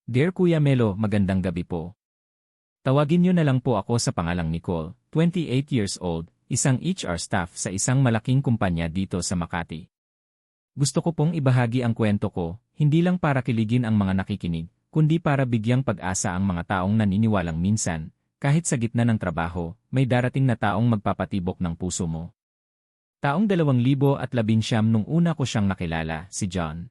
Dear Kuya Melo, magandang gabi po. Tawagin niyo na lang po ako sa pangalang Nicole, 28 years old, isang HR staff sa isang malaking kumpanya dito sa Makati. Gusto ko pong ibahagi ang kwento ko, hindi lang para kiligin ang mga nakikinig, kundi para bigyang pag-asa ang mga taong naniniwalang minsan, kahit sa gitna ng trabaho, may darating na taong magpapatibok ng puso mo. Taong 2019 nung una ko siyang nakilala, si John.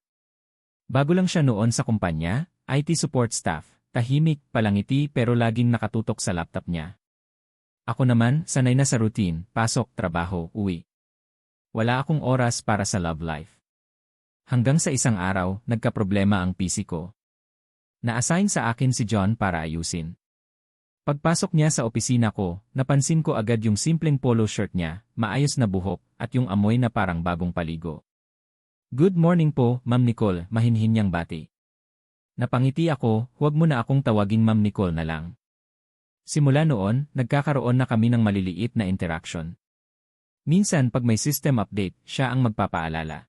Bago lang siya noon sa kumpanya, IT support staff, tahimik, palangiti pero laging nakatutok sa laptop niya. Ako naman, sanay na sa routine, pasok, trabaho, uwi. Wala akong oras para sa love life. Hanggang sa isang araw, nagkaproblema ang PC ko. Na-assign sa akin si John para ayusin. Pagpasok niya sa opisina ko, napansin ko agad yung simpleng polo shirt niya, maayos na buhok, at yung amoy na parang bagong paligo. Good morning po, Ma'am Nicole, mahinhin niyang bati. Napangiti ako, huwag mo na akong tawaging Ma'am Nicole na lang. Simula noon, nagkakaroon na kami ng maliliit na interaction. Minsan pag may system update, siya ang magpapaalala.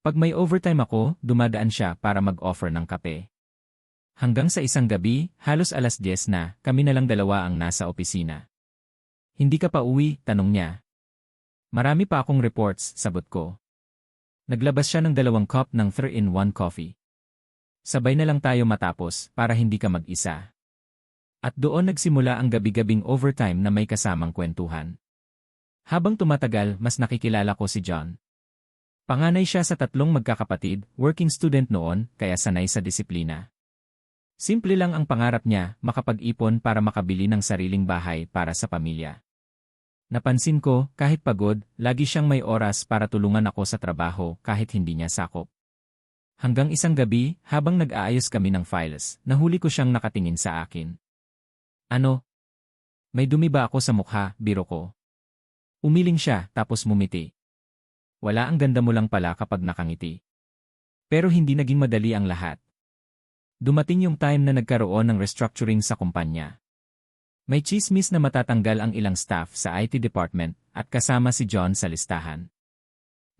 Pag may overtime ako, dumadaan siya para mag-offer ng kape. Hanggang sa isang gabi, halos 10:00 na, kami na lang dalawa ang nasa opisina. Hindi ka pa uwi, tanong niya. Marami pa akong reports, sagot ko. Naglabas siya ng 2 cup ng 3-in-1 coffee. Sabay na lang tayo matapos para hindi ka mag-isa. At doon nagsimula ang gabi-gabing overtime na may kasamang kwentuhan. Habang tumatagal, mas nakikilala ko si John. Panganay siya sa 3 magkakapatid, working student noon, kaya sanay sa disiplina. Simple lang ang pangarap niya, makapag-ipon para makabili ng sariling bahay para sa pamilya. Napansin ko, kahit pagod, lagi siyang may oras para tulungan ako sa trabaho kahit hindi niya sakop. Hanggang isang gabi, habang nag-aayos kami ng files, nahuli ko siyang nakatingin sa akin. Ano? May dumi ba ako sa mukha, biro ko? Umiling siya, tapos mumiti. Wala, ang ganda mo lang pala kapag nakangiti. Pero hindi naging madali ang lahat. Dumating yung time na nagkaroon ng restructuring sa kumpanya. May chismis na matatanggal ang ilang staff sa IT department at kasama si John sa listahan.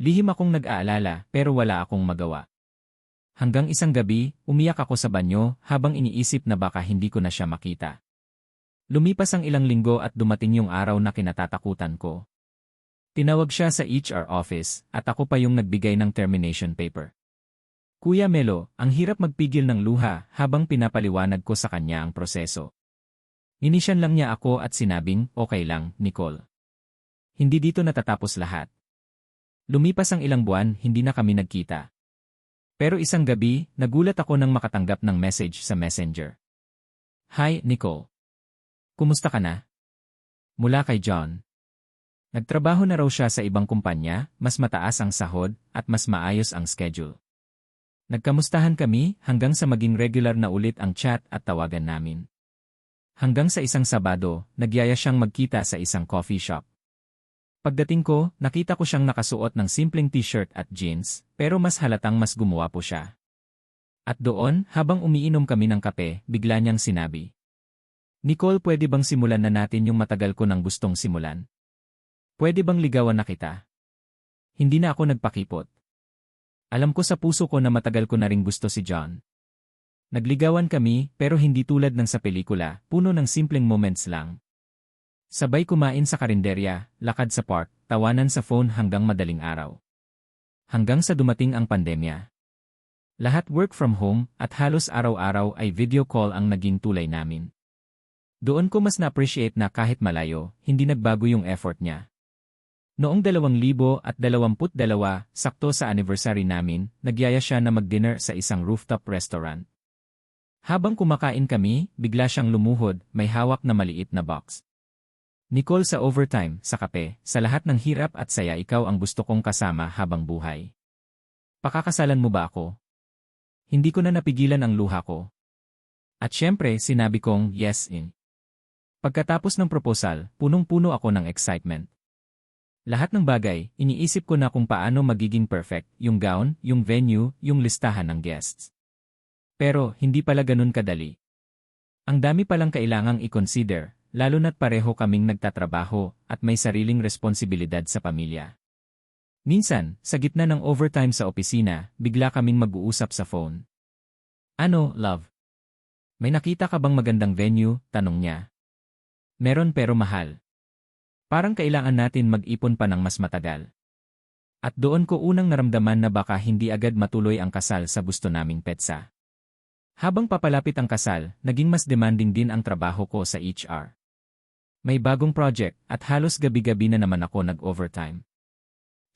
Lihim akong nag-aalala pero wala akong magawa. Hanggang isang gabi, umiyak ako sa banyo habang iniisip na baka hindi ko na siya makita. Lumipas ang ilang linggo at dumating yung araw na kinatatakutan ko. Tinawag siya sa HR office at ako pa yung nagbigay ng termination paper. Kuya Melo, ang hirap magpigil ng luha habang pinapaliwanag ko sa kanya ang proseso. Inisyan lang niya ako at sinabing, okay lang, Nicole. Hindi dito natatapos lahat. Lumipas ang ilang buwan, hindi na kami nagkita. Pero isang gabi, nagulat ako nang makatanggap ng message sa Messenger. Hi, Nicole. Kumusta ka na? Mula kay John. Nagtrabaho na raw siya sa ibang kumpanya, mas mataas ang sahod, at mas maayos ang schedule. Nagkamustahan kami hanggang sa maging regular na ulit ang chat at tawagan namin. Hanggang sa isang Sabado, nagyaya siyang magkita sa isang coffee shop. Pagdating ko, nakita ko siyang nakasuot ng simpleng t-shirt at jeans, pero mas halatang mas gumuwapo siya. At doon, habang umiinom kami ng kape, bigla niyang sinabi, Nicole, pwede bang simulan na natin yung matagal ko nang gustong simulan? Pwede bang ligawan na kita? Hindi na ako nagpakipot. Alam ko sa puso ko na matagal ko na ring gusto si John. Nagligawan kami, pero hindi tulad ng sa pelikula, puno ng simpleng moments lang. Sabay kumain sa karinderya, lakad sa park, tawanan sa phone hanggang madaling araw. Hanggang sa dumating ang pandemya. Lahat work from home at halos araw-araw ay video call ang naging tulay namin. Doon ko mas na-appreciate na kahit malayo, hindi nagbago yung effort niya. Noong 2022, sakto sa anniversary namin, nagyaya siya na mag-dinner sa isang rooftop restaurant. Habang kumakain kami, bigla siyang lumuhod, may hawak na maliit na box. Nicole, sa overtime, sa kape, sa lahat ng hirap at saya, ikaw ang gusto kong kasama habang buhay. Pakakasalan mo ba ako? Hindi ko na napigilan ang luha ko. At syempre, sinabi kong yes in. Pagkatapos ng proposal, punong-puno ako ng excitement. Lahat ng bagay, iniisip ko na kung paano magiging perfect, yung gown, yung venue, yung listahan ng guests. Pero, hindi pala ganun kadali. Ang dami palang kailangang i-consider, lalo na't pareho kaming nagtatrabaho at may sariling responsibilidad sa pamilya. Minsan, sa gitna ng overtime sa opisina, bigla kaming mag-uusap sa phone. Ano, love? May nakita ka bang magandang venue? Tanong niya. Meron pero mahal. Parang kailangan natin mag-ipon pa ng mas matagal. At doon ko unang naramdaman na baka hindi agad matuloy ang kasal sa gusto naming petsa. Habang papalapit ang kasal, naging mas demanding din ang trabaho ko sa HR. May bagong project at halos gabi-gabi na naman ako nag-overtime.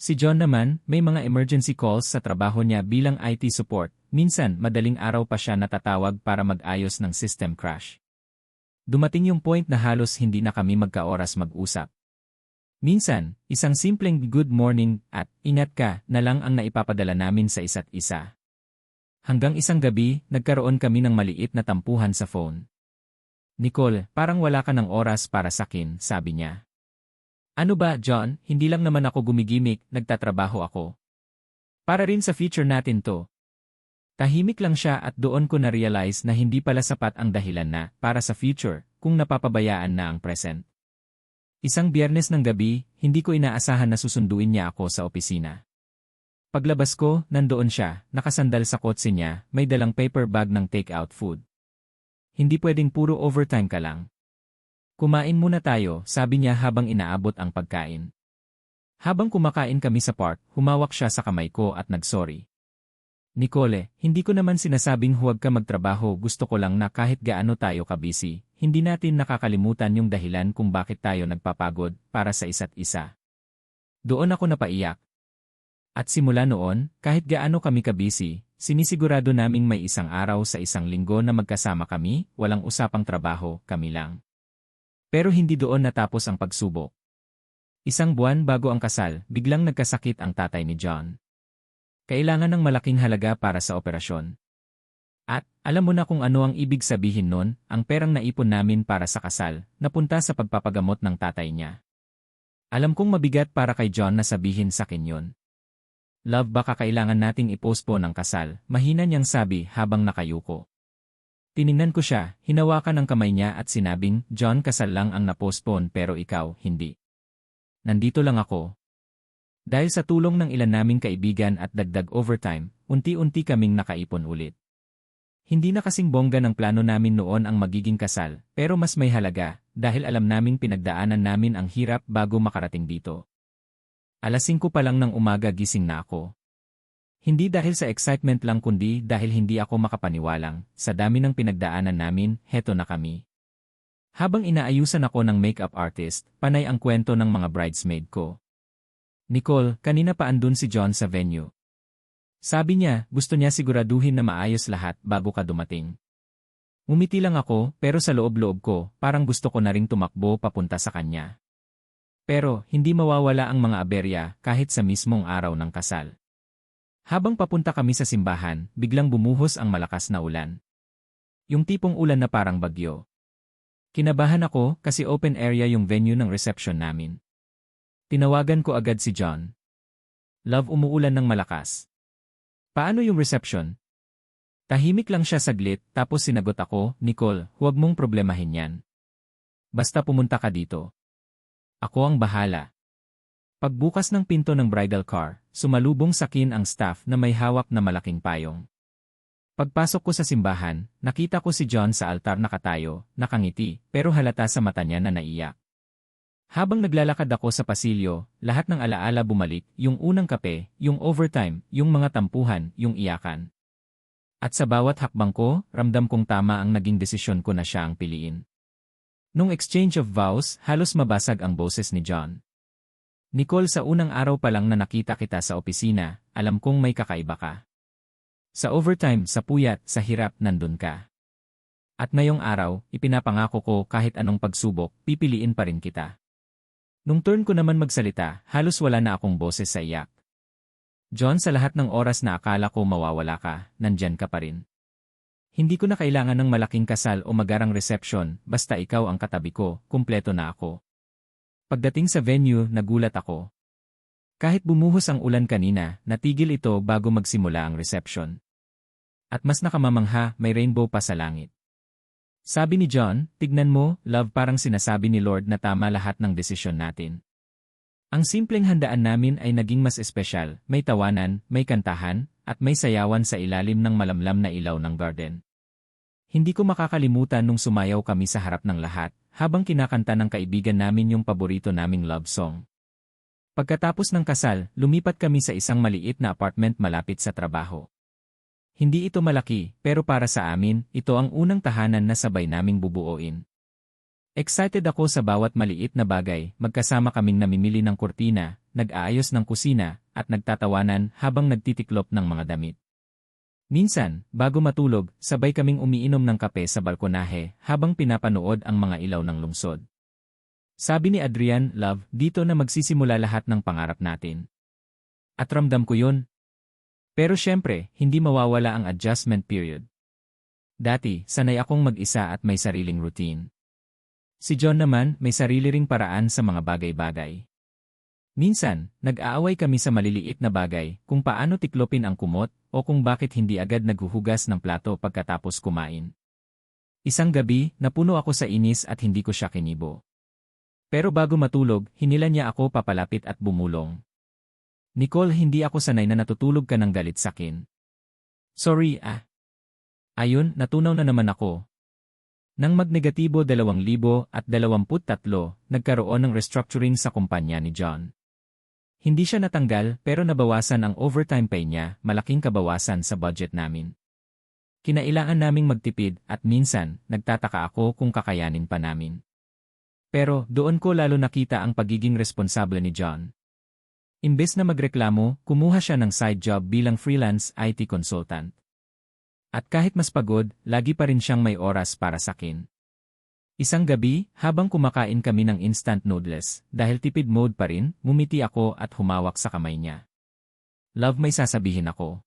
Si John naman, may mga emergency calls sa trabaho niya bilang IT support. Minsan, madaling araw pa siya natatawag para mag-ayos ng system crash. Dumating yung point na halos hindi na kami magka-oras mag-usap. Minsan, isang simpleng good morning at ingat ka na lang ang naipapadala namin sa isa't isa. Hanggang isang gabi, nagkaroon kami ng maliit na tampuhan sa phone. Nicole, parang wala ka ng oras para sakin, sabi niya. Ano ba, John? Hindi lang naman ako gumigimik, nagtatrabaho ako. Para rin sa future natin to. Tahimik lang siya at doon ko na-realize na hindi pala sapat ang dahilan na, para sa future, kung napapabayaan na ang present. Isang Biyernes ng gabi, hindi ko inaasahan na susunduin niya ako sa opisina. Paglabas ko, nandoon siya, nakasandal sa kotse niya, may dalang paper bag ng take-out food. Hindi pwedeng puro overtime ka lang. Kumain muna tayo, sabi niya habang inaabot ang pagkain. Habang kumakain kami sa park, humawak siya sa kamay ko at nagsorry. Nicole, hindi ko naman sinasabing huwag ka magtrabaho, gusto ko lang na kahit gaano tayo ka-busy, hindi natin nakakalimutan yung dahilan kung bakit tayo nagpapagod para sa isa't isa. Doon ako napaiyak. At simula noon, kahit gaano kami ka-busy, sinisigurado naming may isang araw sa isang linggo na magkasama kami, walang usapang trabaho, kami lang. Pero hindi doon natapos ang pagsubok. Isang buwan bago ang kasal, biglang nagkasakit ang tatay ni John. Kailangan ng malaking halaga para sa operasyon. At, alam mo na kung ano ang ibig sabihin nun, ang perang naipon namin para sa kasal, napunta sa pagpapagamot ng tatay niya. Alam kong mabigat para kay John na sabihin sa akin yun. Love, baka kailangan nating i-postpone ang kasal, mahina niyang sabi habang nakayuko. Tiningnan ko siya, hinawakan ang kamay niya at sinabing, John, kasal lang ang na-postpone pero ikaw, hindi. Nandito lang ako. Dahil sa tulong ng ilan naming kaibigan at dagdag overtime, unti-unti kaming nakaipon ulit. Hindi na kasing bongga ng plano namin noon ang magiging kasal, pero mas may halaga, dahil alam naming pinagdaanan namin ang hirap bago makarating dito. 5:00 pa lang ng umaga gising na ako. Hindi dahil sa excitement lang kundi dahil hindi ako makapaniwalang, sa dami ng pinagdaanan namin, heto na kami. Habang inaayusan ako ng makeup artist, panay ang kwento ng mga bridesmaid ko. Nicole, kanina pa andun si John sa venue. Sabi niya, gusto niya siguraduhin na maayos lahat bago ka dumating. Umiti lang ako, pero sa loob-loob ko, parang gusto ko na ring tumakbo papunta sa kanya. Pero, hindi mawawala ang mga aberya kahit sa mismong araw ng kasal. Habang papunta kami sa simbahan, biglang bumuhos ang malakas na ulan. Yung tipong ulan na parang bagyo. Kinabahan ako kasi open area yung venue ng reception namin. Tinawagan ko agad si John. Love, umuulan ng malakas. Paano yung reception? Tahimik lang siya saglit tapos sinagot ako, Nicole, huwag mong problemahin yan. Basta pumunta ka dito. Ako ang bahala. Pagbukas ng pinto ng bridal car, sumalubong sa akin ang staff na may hawak na malaking payong. Pagpasok ko sa simbahan, nakita ko si John sa altar nakatayo, nakangiti, pero halata sa mata niya na naiyak. Habang naglalakad ako sa pasilyo, lahat ng alaala bumalik, yung unang kape, yung overtime, yung mga tampuhan, yung iyakan. At sa bawat hakbang ko, ramdam kong tama ang naging desisyon ko na siya ang piliin. Nung exchange of vows, halos mabasag ang boses ni John. Nicole, sa unang araw pa lang na nakita kita sa opisina, alam kong may kakaiba ka. Sa overtime, sa puyat, sa hirap, nandun ka. At ngayong araw, ipinapangako ko kahit anong pagsubok, pipiliin pa rin kita. Nung turn ko naman magsalita, halos wala na akong boses sa iyak. John, sa lahat ng oras na akala ko mawawala ka, nandyan ka pa rin. Hindi ko na kailangan ng malaking kasal o magarang reception, basta ikaw ang katabi ko, kumpleto na ako. Pagdating sa venue, nagulat ako. Kahit bumuhos ang ulan kanina, natigil ito bago magsimula ang reception. At mas nakamamangha, may rainbow pa sa langit. Sabi ni John, tignan mo, love, parang sinasabi ni Lord na tama lahat ng desisyon natin. Ang simpleng handaan namin ay naging mas espesyal, may tawanan, may kantahan, at may sayawan sa ilalim ng malamlam na ilaw ng garden. Hindi ko makakalimutan nung sumayaw kami sa harap ng lahat, habang kinakanta ng kaibigan namin yung paborito naming love song. Pagkatapos ng kasal, lumipat kami sa isang maliit na apartment malapit sa trabaho. Hindi ito malaki, pero para sa amin, ito ang unang tahanan na sabay naming bubuoin. Excited ako sa bawat maliit na bagay, magkasama kaming namimili ng kurtina, nag-aayos ng kusina, at nagtatawanan habang nagtitiklop ng mga damit. Minsan, bago matulog, sabay kaming umiinom ng kape sa balkonahe habang pinapanood ang mga ilaw ng lungsod. Sabi ni Adrian, "Love, dito na magsisimula lahat ng pangarap natin." At ramdam ko yun. Pero syempre, hindi mawawala ang adjustment period. Dati, sanay akong mag-isa at may sariling routine. Si John naman, may sarili ring paraan sa mga bagay-bagay. Minsan, nag-aaway kami sa maliliit na bagay, kung paano tiklopin ang kumot, o kung bakit hindi agad naghuhugas ng plato pagkatapos kumain. Isang gabi, napuno ako sa inis at hindi ko siya kinibo. Pero bago matulog, hinila niya ako papalapit at bumulong. "Nicole, hindi ako sanay na natutulog ka ng galit sakin." "Sorry, ah." Ayun, natunaw na naman ako. Nang magnegatibo 2023, nagkaroon ng restructuring sa kumpanya ni John. Hindi siya natanggal pero nabawasan ang overtime pay niya, malaking kabawasan sa budget namin. Kinailangan naming magtipid at minsan, nagtataka ako kung kakayanin pa namin. Pero doon ko lalo nakita ang pagiging responsable ni John. Imbes na magreklamo, kumuha siya ng side job bilang freelance IT consultant. At kahit mas pagod, lagi pa rin siyang may oras para sakin. Isang gabi, habang kumakain kami ng instant noodles, dahil tipid mode pa rin, ngumiti ako at humawak sa kamay niya. "Love, may sasabihin ako."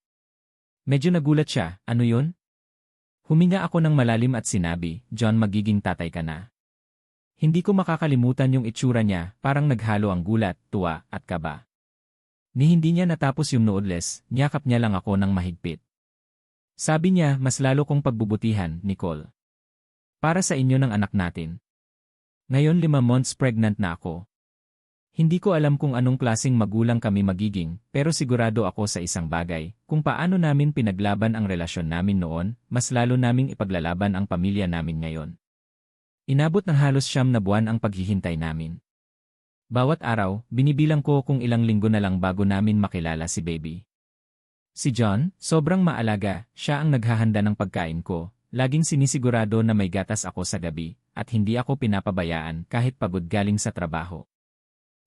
Medyo nagulat siya, "Ano yun?" Huminga ako ng malalim at sinabi, "John, magiging tatay ka na." Hindi ko makakalimutan yung itsura niya, parang naghalo ang gulat, tuwa, at kaba. Hindi niya natapos yung noodles, niyakap niya lang ako ng mahigpit. Sabi niya, "Mas lalo kong pagbubutihan, Nicole. Para sa inyo ng anak natin." Ngayon 5 months pregnant na ako. Hindi ko alam kung anong klaseng magulang kami magiging, pero sigurado ako sa isang bagay, kung paano namin pinaglaban ang relasyon namin noon, mas lalo naming ipaglalaban ang pamilya namin ngayon. Inabot ng halos 9 na buwan ang paghihintay namin. Bawat araw, binibilang ko kung ilang linggo na lang bago namin makilala si baby. Si John, sobrang maalaga, siya ang naghahanda ng pagkain ko. Laging sinisigurado na may gatas ako sa gabi, at hindi ako pinapabayaan kahit pagod galing sa trabaho.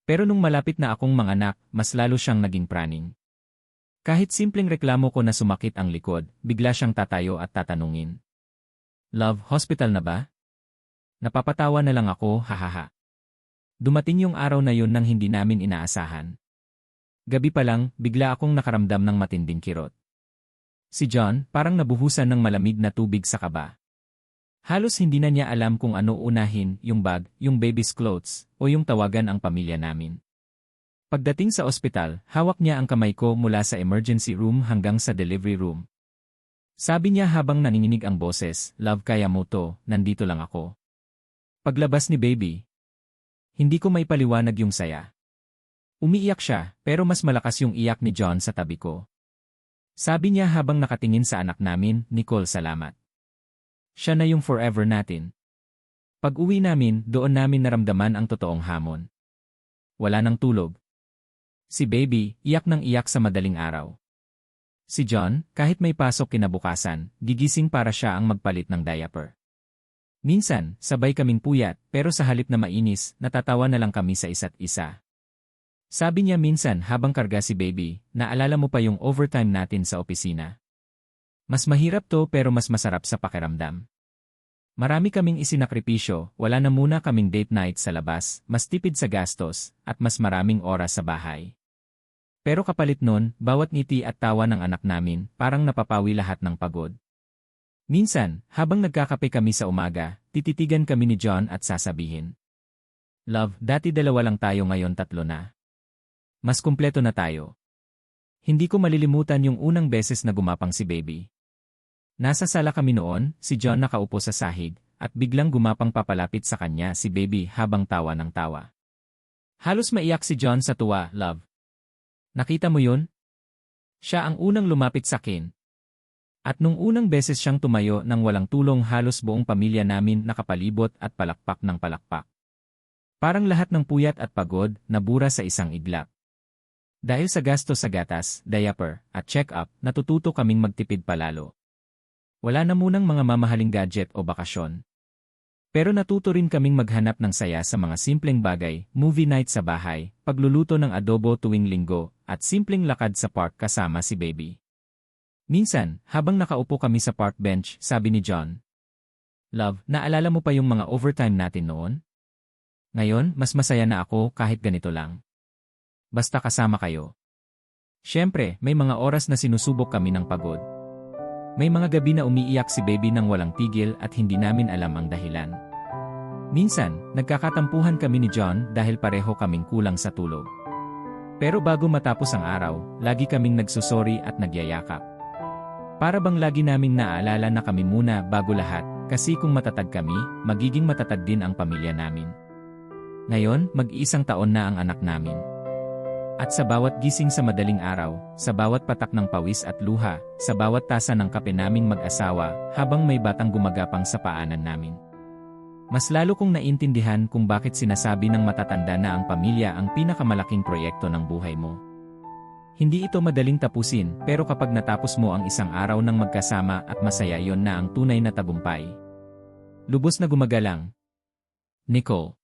Pero nung malapit na akong manganak, mas lalo siyang naging praning. Kahit simpleng reklamo ko na sumakit ang likod, bigla siyang tatayo at tatanungin, "Love, hospital na ba?" Napapatawa na lang ako, hahaha. Dumating yung araw na yun nang hindi namin inaasahan. Gabi pa lang, bigla akong nakaramdam ng matinding kirot. Si John, parang nabuhusan ng malamig na tubig sa kaba. Halos hindi na niya alam kung ano unahin, yung bag, yung baby's clothes, o yung tawagan ang pamilya namin. Pagdating sa ospital, hawak niya ang kamay ko mula sa emergency room hanggang sa delivery room. Sabi niya habang nanginginig ang boses, "Love, kaya mo to, nandito lang ako." Paglabas ni baby, hindi ko maipaliwanag yung saya. Umiiyak siya, pero mas malakas yung iyak ni John sa tabi ko. Sabi niya habang nakatingin sa anak namin, "Nicole, salamat. Siya na yung forever natin." Pag-uwi namin, doon namin naramdaman ang totoong hamon. Wala nang tulog. Si baby, iyak ng iyak sa madaling araw. Si John, kahit may pasok kinabukasan, gigising para siya ang magpalit ng diaper. Minsan, sabay kaming puyat, pero sa halip na mainis, natatawa na lang kami sa isa't isa. Sabi niya minsan habang karga si baby, "Naalala mo pa yung overtime natin sa opisina? Mas mahirap to pero mas masarap sa pakiramdam. Marami kaming isinakripisyo, wala na muna kaming date night sa labas, mas tipid sa gastos, at mas maraming oras sa bahay." Pero kapalit nun, bawat ngiti at tawa ng anak namin, parang napapawi lahat ng pagod. Minsan, habang nagkakape kami sa umaga, tititigan kami ni John at sasabihin, "Love, dati 2 lang tayo, ngayon 3 na. Mas kumpleto na tayo." Hindi ko malilimutan yung unang beses na gumapang si baby. Nasa sala kami noon, si John nakaupo sa sahig, at biglang gumapang papalapit sa kanya si baby habang tawa ng tawa. Halos maiyak si John sa tuwa, "Love. Nakita mo yun? Siya ang unang lumapit sa akin." At nung unang beses siyang tumayo nang walang tulong halos buong pamilya namin nakapalibot at palakpak ng palakpak. Parang lahat ng puyat at pagod nabura sa isang iglap. Dahil sa gasto sa gatas, diaper, at check-up, natututo kaming magtipid palalo. Wala na munang mga mamahaling gadget o bakasyon. Pero natuto rin kaming maghanap ng saya sa mga simpleng bagay, movie night sa bahay, pagluluto ng adobo tuwing linggo, at simpleng lakad sa park kasama si baby. Minsan, habang nakaupo kami sa park bench, sabi ni John, "Love, naalala mo pa yung mga overtime natin noon? Ngayon, mas masaya na ako kahit ganito lang. Basta kasama kayo." Siyempre, may mga oras na sinusubok kami ng pagod. May mga gabi na umiiyak si baby nang walang tigil at hindi namin alam ang dahilan. Minsan, nagkakatampuhan kami ni John dahil pareho kaming kulang sa tulog. Pero bago matapos ang araw, lagi kaming nagsusori at nagyayakap. Para bang lagi naming naaalala na kami muna bago lahat, kasi kung matatag kami, magiging matatag din ang pamilya namin. Ngayon, mag-iisang taon na ang anak namin. At sa bawat gising sa madaling araw, sa bawat patak ng pawis at luha, sa bawat tasa ng kape naming mag-asawa, habang may batang gumagapang sa paanan namin, mas lalo kong naintindihan kung bakit sinasabi ng matatanda na ang pamilya ang pinakamalaking proyekto ng buhay mo. Hindi ito madaling tapusin, pero kapag natapos mo ang isang araw ng magkasama at masaya, yon na ang tunay na tagumpay. Lubos na gumagalang, Nicole.